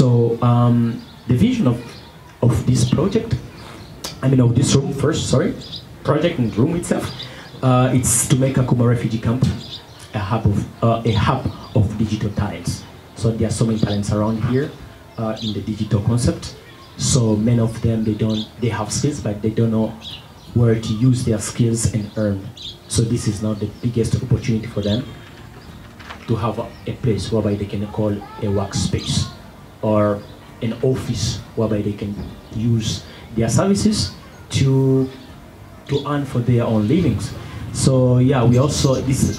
So the vision of this project, of this room first, sorry, project and room itself, it's to make Kakuma refugee camp a hub of digital talents. So there are so many talents around here in the digital concept. So many of them, they have skills, but they don't know where to use their skills and earn. So this is now the biggest opportunity for them to have a place whereby they can call a workspace or an office whereby they can use their services to earn for their own livings. So yeah, we also it's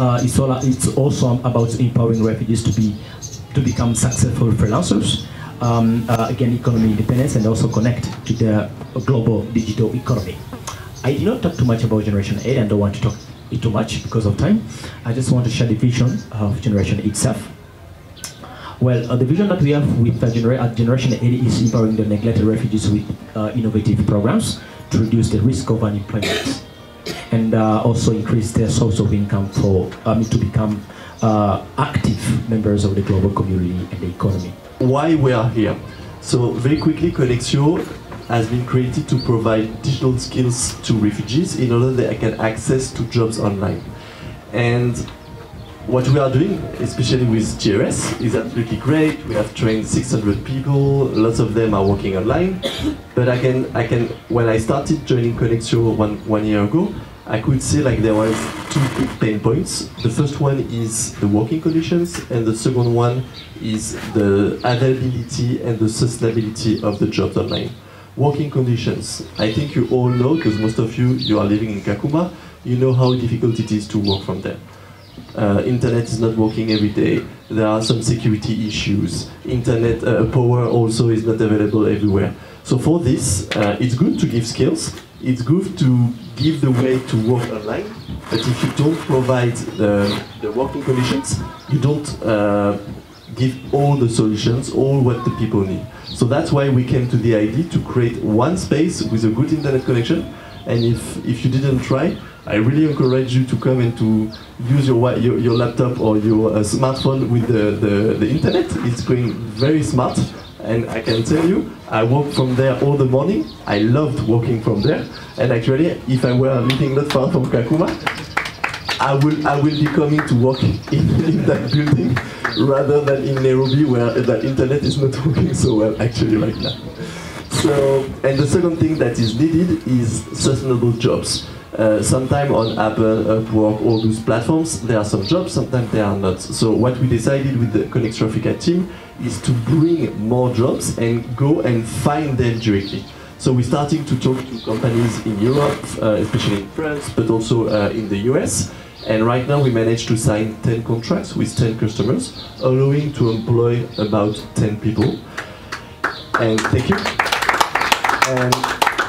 also about empowering refugees to become successful freelancers. Again, economy independence, and also connect to the global digital economy. I did not talk too much about Generation 8 and don't want to talk it too much because of time. I just want to share the vision of Generation 8 itself. Well, the vision that we have with Generation 8 is empowering the neglected refugees with innovative programs to reduce the risk of unemployment and also increase their source of income to become active members of the global community and the economy. Why we are here? So very quickly, Konexio has been created to provide digital skills to refugees in order that they can access to jobs online. And what we are doing, especially with GRS, is absolutely great. We have trained 600 people, lots of them are working online. But when I started joining Konexio one year ago, I could see like there was two big pain points. The first one is the working conditions, and the second one is the availability and the sustainability of the jobs online. Working conditions. I think you all know, because most of you are living in Kakuma, you know how difficult it is to work from there. Internet is not working every day. There are some security issues. Internet power also is not available everywhere. So for this, it's good to give skills. It's good to give the way to work online. But if you don't provide the working conditions, you don't give all the solutions, all what the people need. So that's why we came to the idea to create one space with a good internet connection. And if you didn't try, I really encourage you to come and to use your laptop or your smartphone with the internet. It's going very smart, and I can tell you, I work from there all the morning. I loved working from there, and actually, if I were living not far from Kakuma, I will be coming to work in that building rather than in Nairobi, where the internet is not working so well actually right now. So, and the second thing that is needed is sustainable jobs. Sometimes on Apple, Upwork, all those platforms, there are some jobs, sometimes there are not. So what we decided with the Konexio Africa team is to bring more jobs and go and find them directly. So we're starting to talk to companies in Europe, especially in France, but also in the US. And right now we managed to sign 10 contracts with 10 customers, allowing to employ about 10 people. And thank you.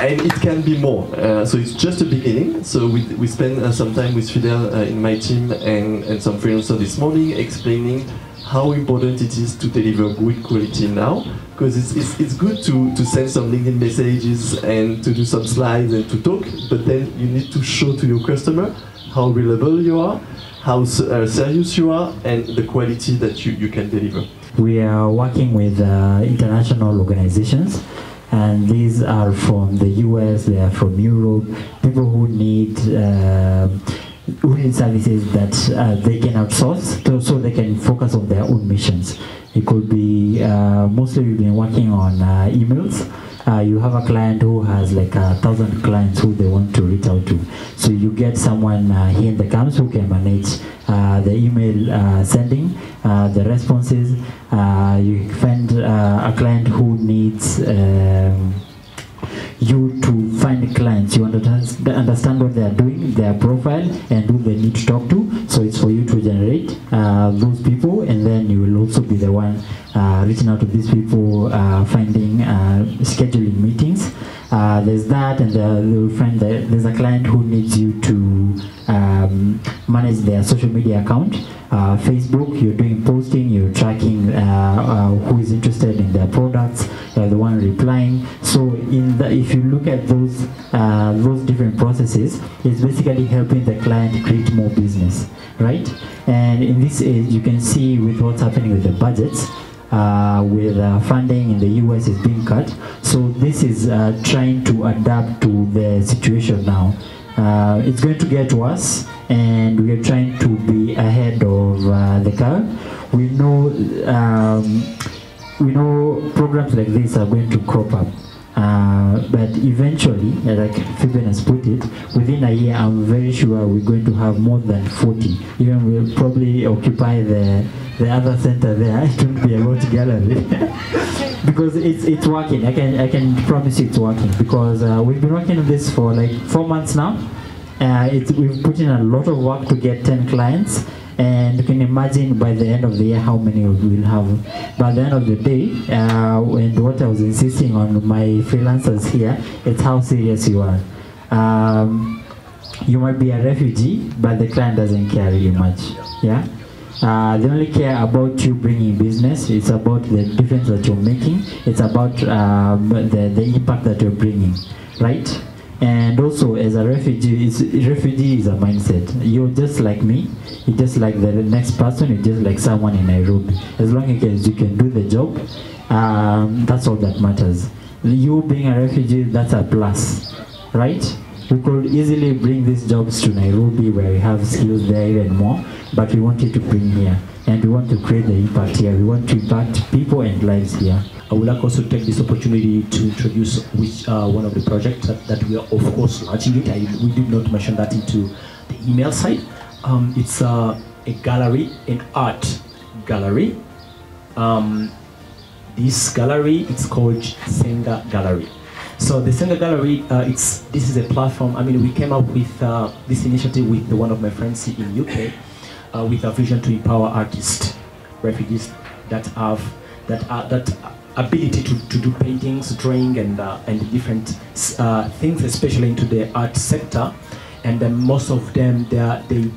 And it can be more. So it's just a beginning. So we spent some time with Fidel in my team and some freelancers this morning explaining how important it is to deliver good quality now. Because it's good to send some LinkedIn messages and to do some slides and to talk, but then you need to show to your customer how reliable you are, how serious you are, and the quality that you can deliver. We are working with international organizations. And these are from the US, they are from Europe, people who need services that they can outsource so they can focus on their own missions. It could be, mostly we've been working on emails. You have a client who has like 1,000 clients who they want to reach out to. So you get someone here in the camps who can manage the email sending, the responses. You find a client who needs you to find clients. You understand what they are doing, their profile, and who they need to talk to. So it's for you to generate those people, and then you will also be the one reaching out to these people, finding, scheduling meetings. There's that, and you'll find that there's a client who needs you to manage their social media account. Facebook, you're doing posting, you're tracking who is interested in their products, you're the one replying. So if you look at those different processes, it's basically helping the client create more business, right? And in this age, you can see with what's happening with the budgets, with funding in the US is being cut. So this is trying to adapt to the situation now. It's going to get worse, and we are trying to be ahead of the curve. We know programs like this are going to crop up. But eventually, like Fiben has put it, within a year, I'm very sure we're going to have more than 40. Even we'll probably occupy the other center there. It won't be a lot gallery because it's working. I can promise you it's working, because we've been working on this for like 4 months now. We've put in a lot of work to get 10 clients. And you can imagine by the end of the year how many we will have. By the end of the day, and what I was insisting on my freelancers here, it's how serious you are. You might be a refugee, but the client doesn't care really much. Yeah. They only care about you bringing business. It's about the difference that you're making. It's about the impact that you're bringing, right? And also, as a refugee, refugee is a mindset. You're just like me. You're just like the next person. You're just like someone in Nairobi. As long as you can do the job, that's all that matters. You being a refugee, that's a plus, right? We could easily bring these jobs to Nairobi, where we have skills there even more, but we want you to bring here. And we want to create the impact here. We want to impact people and lives here. I would like also to take this opportunity to introduce one of the projects that we are of course launching it. We did not mention that into the email side. It's a gallery, an art gallery. This gallery, it's called Senga Gallery. So the Senga Gallery, this is a platform. I mean, we came up with this initiative with one of my friends in UK, with a vision to empower artists, refugees that have that ability to do paintings, drawing, and different things, especially into the art sector. And then most of them, they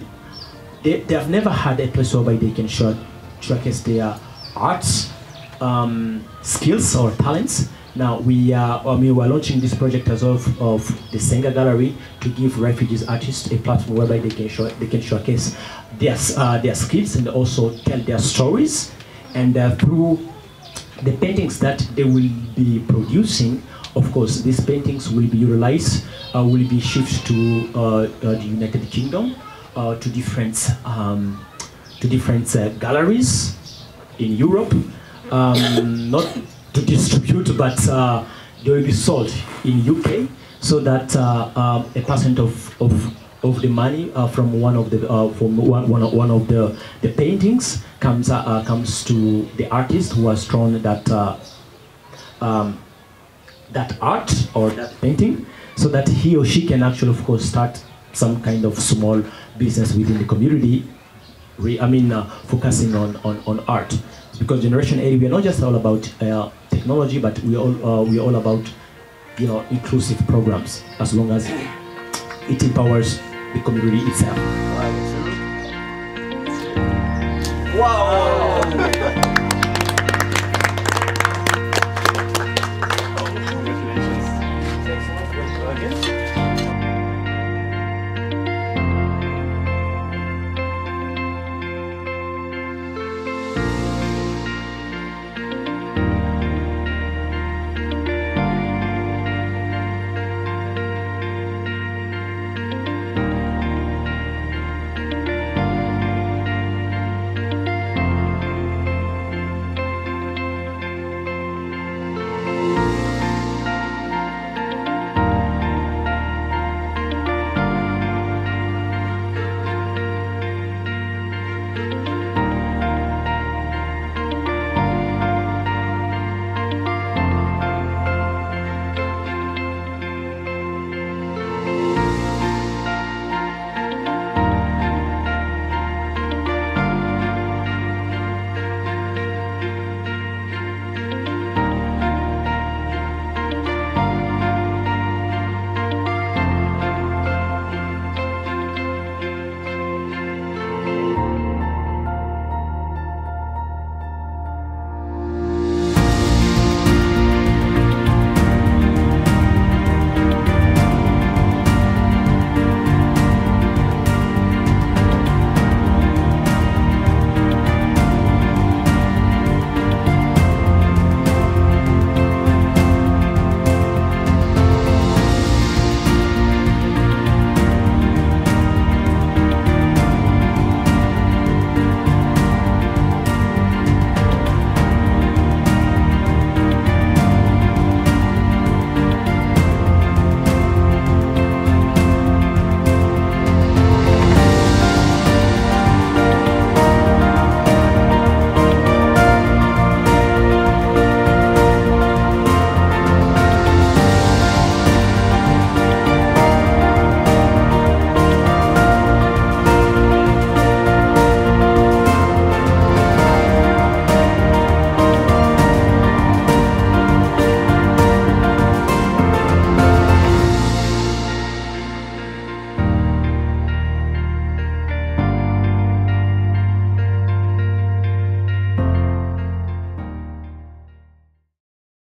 have never had a place whereby they can showcase their arts, skills or talents. Now we are launching this project as of the Senga Gallery to give refugees artists a platform whereby they can showcase their skills and also tell their stories, and through the paintings that they will be producing, of course, these paintings will be utilized, will be shipped to the United Kingdom, to different galleries in Europe, not to distribute, but they will be sold in UK, so that a percent of the money from one of the paintings comes to the artist who has drawn that art or that painting, so that he or she can actually, of course, start some kind of small business within the community. Focusing on art, because Generation 80, we are not just all about technology, but we are all about inclusive programs, as long as it empowers the community itself. Wow!